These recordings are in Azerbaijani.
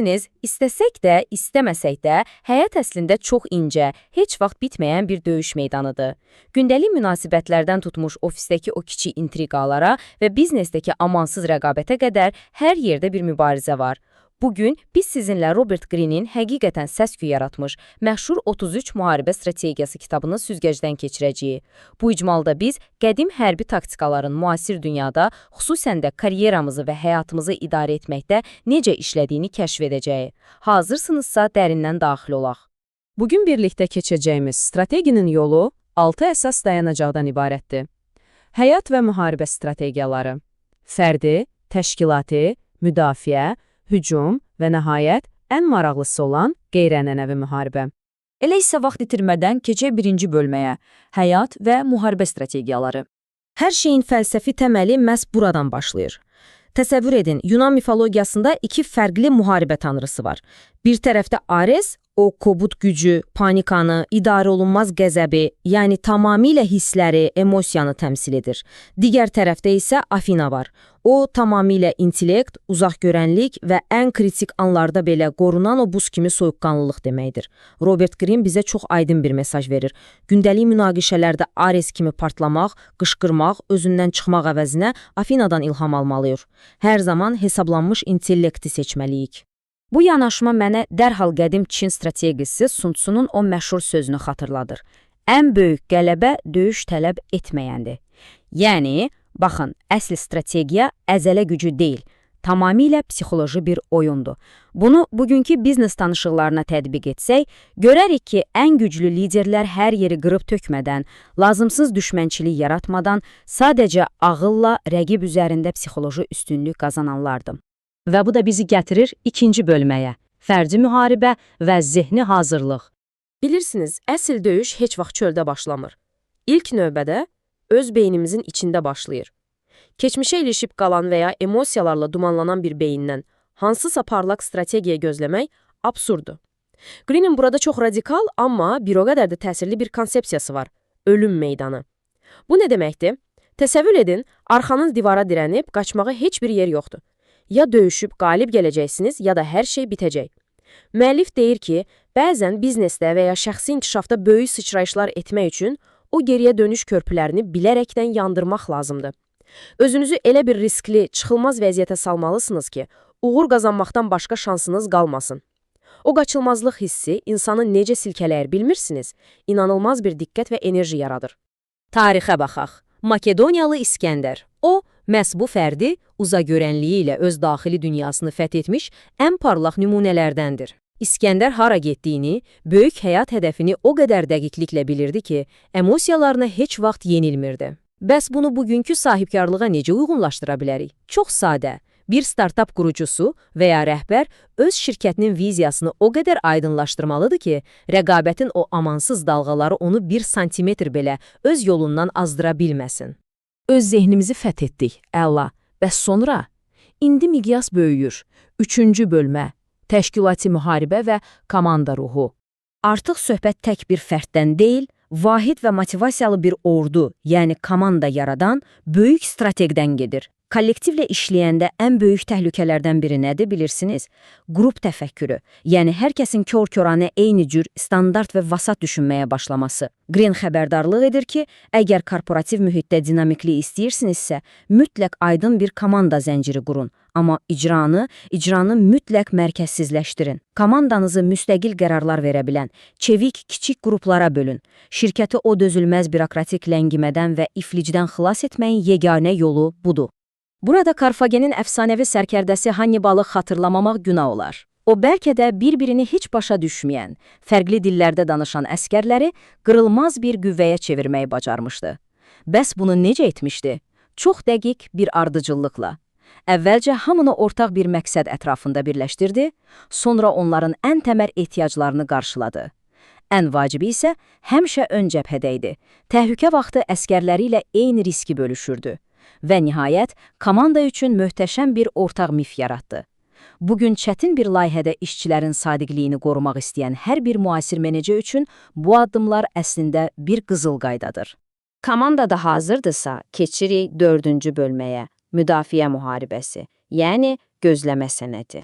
Bilirsiniz, istəsək də, istəməsək də, həyat əslində çox incə, heç vaxt bitməyən bir döyüş meydanıdır. Gündəlik münasibətlərdən tutmuş ofisdəki o kiçik intriqalara və biznesdəki amansız rəqabətə qədər hər yerdə bir mübarizə var. Bugün biz sizinlə Robert Greene'in həqiqətən səs-küy yaratmış, məşhur 33 müharibə strategiyası kitabını süzgəcdən keçirəcəyik. Bu icmalda biz qədim hərbi taktikaların müasir dünyada, xüsusən də karyeramızı və həyatımızı idarə etməkdə necə işlədiyini kəşf edəcəyik. Hazırsınızsa dərindən daxil olaq. Bugün birlikdə keçəcəyimiz strateginin yolu 6 əsas dayanacaqdan ibarətdir. Həyat və müharibə strategiyaları, fərdi, təşkilati, müdafiə, hücum və nəhayət, ən maraqlısı olan qeyri-ənənəvi müharibə. Elə isə vaxt itirmədən keçək birinci bölməyə, həyat və müharibə strategiyaları. Hər şeyin fəlsəfi təməli məhz buradan başlayır. Təsəvvür edin, Yunan mifologiyasında iki fərqli müharibə tanrısı var. Bir tərəfdə Ares, o kobud gücü, panikanı, idarə olunmaz qəzəbi, yəni tamamilə hissləri, emosiyanı təmsil edir. Digər tərəfdə isə Afina var. O, tamamilə intellekt, uzaqgörənlik və ən kritik anlarda belə qorunan o buz kimi soyuqqanlılıq deməkdir. Robert Greene bizə çox aydın bir mesaj verir. Gündəlik münaqişələrdə Ares kimi partlamaq, qışqırmaq, özündən çıxmaq əvəzinə Afinadan ilham almalıyıq. Hər zaman hesablanmış intellekti seçməliyik. Bu yanaşma mənə dərhal qədim Çin strategisi Sun Tzu'nun o məşhur sözünü xatırladır. Ən böyük qələbə döyüş tələb etməyəndir. Yəni, baxın, əsl strategiya əzələ gücü deyil, tamamilə psixoloji bir oyundur. Bunu bugünkü biznes tanışıqlarına tətbiq etsək, görərik ki, ən güclü liderlər hər yeri qırıb tökmədən, lazımsız düşmənçilik yaratmadan, sadəcə ağılla rəqib üzərində psixoloji üstünlük qazananlardır. Və bu da bizi gətirir ikinci bölməyə, fərdi müharibə və zehni hazırlıq. Bilirsiniz, əsl döyüş heç vaxt çöldə başlamır. İlk növbədə öz beynimizin içində başlayır. Keçmişə ilişib qalan və ya emosiyalarla dumanlanan bir beyindən hansısa parlaq strategiya gözləmək absurddur. Greene'in burada çox radikal, amma bir o qədər də təsirli bir konsepsiyası var. Ölüm meydanı. Bu nə deməkdir? Təsəvvür edin, arxanız divara dirənib, qaçmağa heç bir yer yoxdur. Ya döyüşüb qalib gələcəksiniz, ya da hər şey bitəcək. Müəllif deyir ki, bəzən biznesdə və ya şəxsi inkişafda böyük sıçrayışlar etmək üçün o geriyə dönüş körpülərini bilərəkdən yandırmaq lazımdır. Özünüzü elə bir riskli, çıxılmaz vəziyyətə salmalısınız ki, uğur qazanmaqdan başqa şansınız qalmasın. O qaçılmazlıq hissi insanı necə silkələyir bilmirsiniz, inanılmaz bir diqqət və enerji yaradır. Tarixə baxaq. Makedoniyalı İskəndər. O, məhz bu fərdi uzaqgörənliyi ilə öz daxili dünyasını fəth etmiş ən parlaq nümunələrdəndir. İskəndər hara getdiyini, böyük həyat hədəfini o qədər dəqiqliklə bilirdi ki, emosiyalarına heç vaxt yenilmirdi. Bəs bunu bugünkü sahibkarlığa necə uyğunlaşdıra bilərik? Çox sadə. Bir startap qurucusu və ya rəhbər öz şirkətinin viziyasını o qədər aydınlaşdırmalıdır ki, rəqabətin o amansız dalğaları onu 1 santimetr belə öz yolundan azdıra bilməsin. Öz zehnimizi fəth etdik, əla. Bəs sonra? İndi miqyas böyüyür. 3-cü bölmə, təşkilati müharibə və komanda ruhu. Artıq söhbət tək bir fərddən deyil, vahid və motivasiyalı bir ordu, yəni komanda yaradan böyük strategdən gedir. Kollektivlə işləyəndə ən böyük təhlükələrdən biri nədir bilirsiniz? Qrup təfəkkürü, yəni hər kəsin kör-köranə eyni cür, standart və vasat düşünməyə başlaması. Greene xəbərdarlıq edir ki, əgər korporativ mühitdə dinamiklik istəyirsinizsə, mütləq aydın bir komanda zənciri qurun. Amma icranı mütləq mərkəzsizləşdirin. Komandanızı müstəqil qərarlar verə bilən, çevik, kiçik qruplara bölün. Şirkəti o dözülməz bürokratik ləngimədən və iflicdən xilas etməyin yeganə yolu budur. Burada Karfagenin əfsanəvi sərkərdəsi Hannibalı xatırlamamaq günah olar. O bəlkə də bir-birini heç başa düşməyən, fərqli dillərdə danışan əskərləri qırılmaz bir qüvvəyə çevirməyi bacarmışdı. Bəs bunu necə etmişdi? Çox dəqiq bir ardıcıllıqla. Əvvəlcə hamını ortaq bir məqsəd ətrafında birləşdirdi, sonra onların ən təməl ehtiyaclarını qarşıladı. Ən vacibi isə həmişə ön cəbhədə idi. Təhlükə vaxtı əskərləri ilə eyni riski bölüşürdü. Və nihayət, komanda üçün möhtəşəm bir ortaq mif yaratdı. Bugün çətin bir layihədə işçilərin sadiqliyini qorumaq istəyən hər bir müasir menecer üçün bu addımlar əslində bir qızıl qaydadır. Komanda da hazırdırsa, keçirik 4-cü bölməyə, müdafiə müharibəsi, yəni gözləmə sənəti.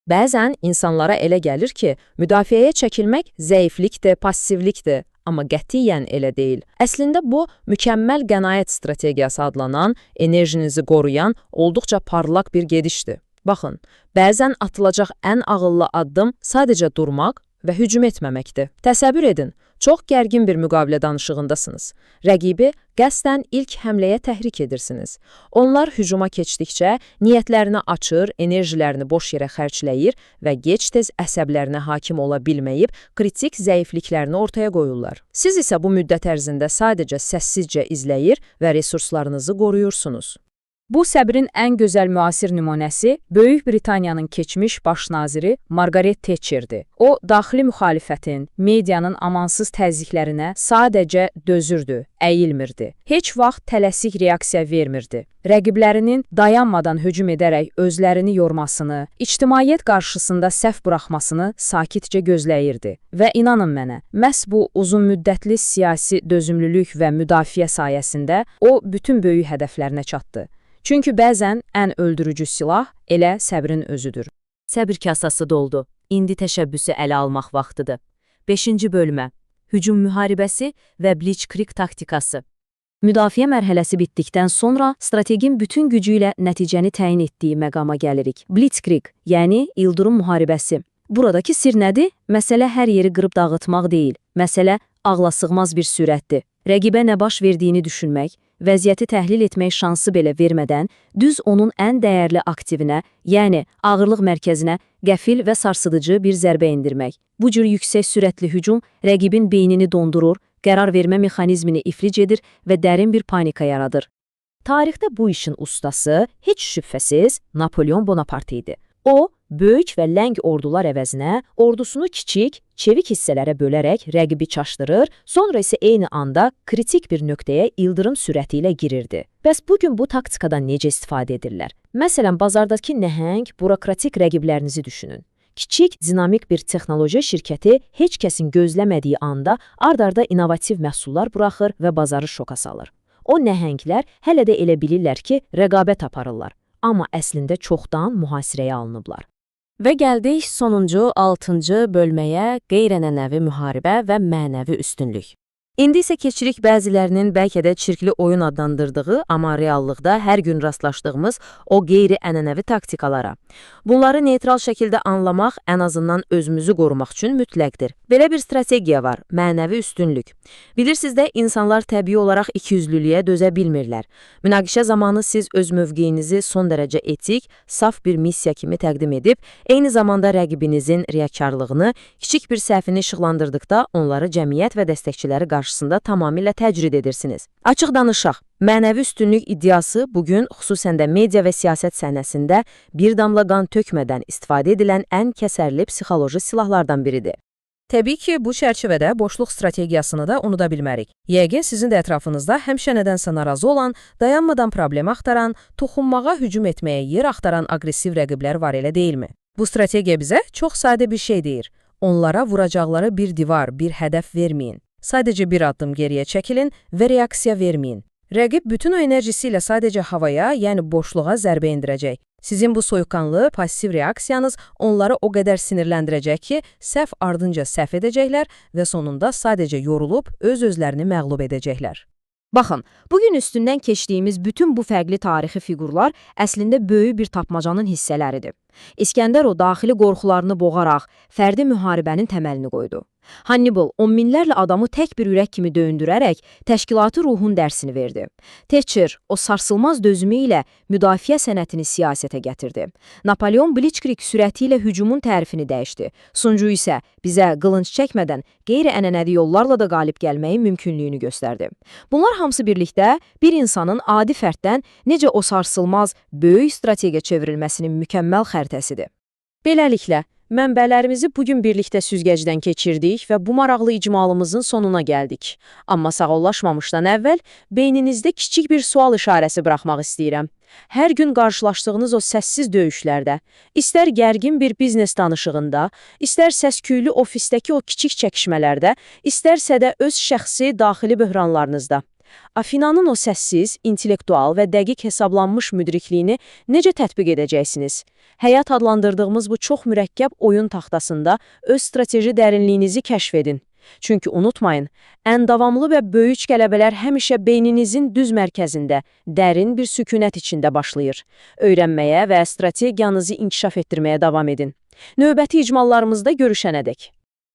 Bəzən insanlara elə gəlir ki, müdafiəyə çəkilmək zəiflikdir, passivlikdir, amma qətiyyən elə deyil. Əslində bu, mükəmməl qənaət strategiyası adlanan, enerjinizi qoruyan, olduqca parlaq bir gedişdir. Baxın, bəzən atılacaq ən ağıllı addım sadəcə durmaq və hücum etməməkdir. Təsəvvür edin, çox gərgin bir müqavilə danışığındasınız. Rəqibi qəsdən ilk həmləyə təhrik edirsiniz. Onlar hücuma keçdikcə niyyətlərini açır, enerjilərini boş yerə xərcləyir və gec-tez əsəblərinə hakim ola bilməyib kritik zəifliklərini ortaya qoyurlar. Siz isə bu müddət ərzində sadəcə səssizcə izləyir və resurslarınızı qoruyursunuz. Bu səbrin ən gözəl müasir nümunəsi Böyük Britaniyanın keçmiş baş naziri Margaret Thatcher'dir. O, daxili müxalifətin, medianın amansız təzyiqlərinə sadəcə dözürdü, əyilmirdi. Heç vaxt tələsik reaksiya vermirdi. Rəqiblərinin dayanmadan hücum edərək özlərini yormasını, ictimaiyyət qarşısında səhv buraxmasını sakitcə gözləyirdi. Və inanın mənə, məhz bu uzunmüddətli siyasi dözümlülük və müdafiə sayəsində o bütün böyük hədəflərinə çatdı. Çünki bəzən ən öldürücü silah elə səbrin özüdür. Səbr kasası doldu. İndi təşəbbüsü ələ almaq vaxtıdır. 5-ci bölmə. Hücum müharibəsi və Blitzkrieg taktikası. Müdafiə mərhələsi bitdikdən sonra strategin bütün gücü ilə nəticəni təyin etdiyi məqama gəlirik. Blitzkrieg, yəni ildırım müharibəsi. Buradakı sir nədir? Məsələ hər yeri qırıb dağıtmaq deyil. Məsələ ağlasığmaz bir sürətdir. Rəqibə nə baş verdiyini düşünmək, vəziyyəti təhlil etmək şansı belə vermədən, düz onun ən dəyərli aktivinə, yəni ağırlıq mərkəzinə qəfil və sarsıdıcı bir zərbə endirmək. Bu cür yüksək sürətli hücum rəqibin beynini dondurur, qərar vermə mexanizmini iflic edir və dərin bir panika yaradır. Tarixdə bu işin ustası heç şübhəsiz Napolyon Bonaparte idi. O, böyük və ləng ordular əvəzinə ordusunu kiçik, çevik hissələrə bölərək rəqibi çaşdırır, sonra isə eyni anda kritik bir nöqtəyə ildırım sürəti ilə girirdi. Bəs bugün bu taktikadan necə istifadə edirlər? Məsələn, bazardakı nəhəng, bürokratik rəqiblərinizi düşünün. Kiçik, dinamik bir texnoloji şirkəti heç kəsin gözləmədiyi anda ard-arda innovativ məhsullar buraxır və bazarı şoka salır. O nəhənglər hələ də elə bilirlər ki, rəqabət aparırlar. Amma əslində çoxdan mühasirəyə alınıblar. Və gəldik sonuncu 6-cı bölməyə qeyri-ənənəvi müharibə və mənəvi üstünlük. İndi isə keçirik bəzilərinin bəlkə də çirkli oyun adlandırdığı, amma reallıqda hər gün rastlaşdığımız o qeyri-ənənəvi taktikalara. Bunları neytral şəkildə anlamaq ən azından özümüzü qorumaq üçün mütləqdir. Belə bir strategiya var, mənəvi üstünlük. Bilirsiniz də, insanlar təbii olaraq ikiyüzlülüyə dözə bilmirlər. Münaqişə zamanı siz öz mövqeyinizi son dərəcə etik, saf bir missiya kimi təqdim edib, eyni zamanda rəqibinizin riyakarlığını, kiçik bir səhvini işıqlandırdıqda onları cəmiyyət və dəstəkçiləri qarşısında tamamilə təcrid edirsiniz. Açıq danışaq, mənəvi üstünlük iddiası bugün xüsusən də media və siyasət səhnəsində bir damla qan tökmədən istifadə edilən ən kəsərli psixoloji silahlardan biridir. Təbii ki, bu çərçivədə boşluq strategiyasını da unuda bilmərik. Yəqin sizin də ətrafınızda həmişə nədənsə narazı olan, dayanmadan problem axtaran, toxunmağa hücum etməyə yer axtaran aqressiv rəqiblər var, elə deyilmi? Bu strategiya bizə çox sadə bir şey deyir. Onlara vuracaqları bir divar, bir hədəf verməyin. Sadəcə bir addım geriyə çəkilin və reaksiya verməyin. Rəqib bütün o enerjisi ilə sadəcə havaya, yəni boşluğa zərbə endirəcək. Sizin bu soyuqqanlı, passiv reaksiyanız onları o qədər sinirləndirəcək ki, səhv ardınca səhv edəcəklər və sonunda sadəcə yorulub öz-özlərini məğlub edəcəklər. Baxın, bugün üstündən keçdiyimiz bütün bu fərqli tarixi fiqurlar əslində böyük bir tapmacanın hissələridir. İskəndər o daxili qorxularını boğaraq fərdi müharibənin təməlini qoydu. Hannibal on minlərlə adamı tək bir ürək kimi döyündürərək təşkilatı ruhun dərsini verdi. Thatcher o sarsılmaz dözümü ilə müdafiə sənətini siyasətə gətirdi. Napolyon Blitzkrieg sürəti ilə hücumun tərifini dəyişdi. Suncu isə bizə qılınc çəkmədən qeyri-ənənəvi yollarla da qalib gəlməyin mümkünlüyünü göstərdi. Bunlar hamısı birlikdə bir insanın adi fərddən necə o sarsılmaz, böyük strategiya çevrilməsinin mükəmməl xəritəsidir. Beləliklə, mənbələrimizi bugün birlikdə süzgəcdən keçirdik və bu maraqlı icmalımızın sonuna gəldik. Amma sağollaşmamışdan əvvəl beyninizdə kiçik bir sual işarəsi buraxmaq istəyirəm. Hər gün qarşılaşdığınız o səssiz döyüşlərdə, istər gərgin bir biznes danışığında, istər səsküylü ofisdəki o kiçik çəkişmələrdə, istərsə də öz şəxsi daxili böhranlarınızda. Afinanın o səssiz, intellektual və dəqiq hesablanmış müdrikliyini necə tətbiq edəcəksiniz? Həyat adlandırdığımız bu çox mürəkkəb oyun taxtasında öz strateji dərinliyinizi kəşf edin. Çünki unutmayın, ən davamlı və böyük qələbələr həmişə beyninizin düz mərkəzində, dərin bir sükunət içində başlayır. Öyrənməyə və strategiyanızı inkişaf etdirməyə davam edin. Növbəti icmallarımızda görüşənədək.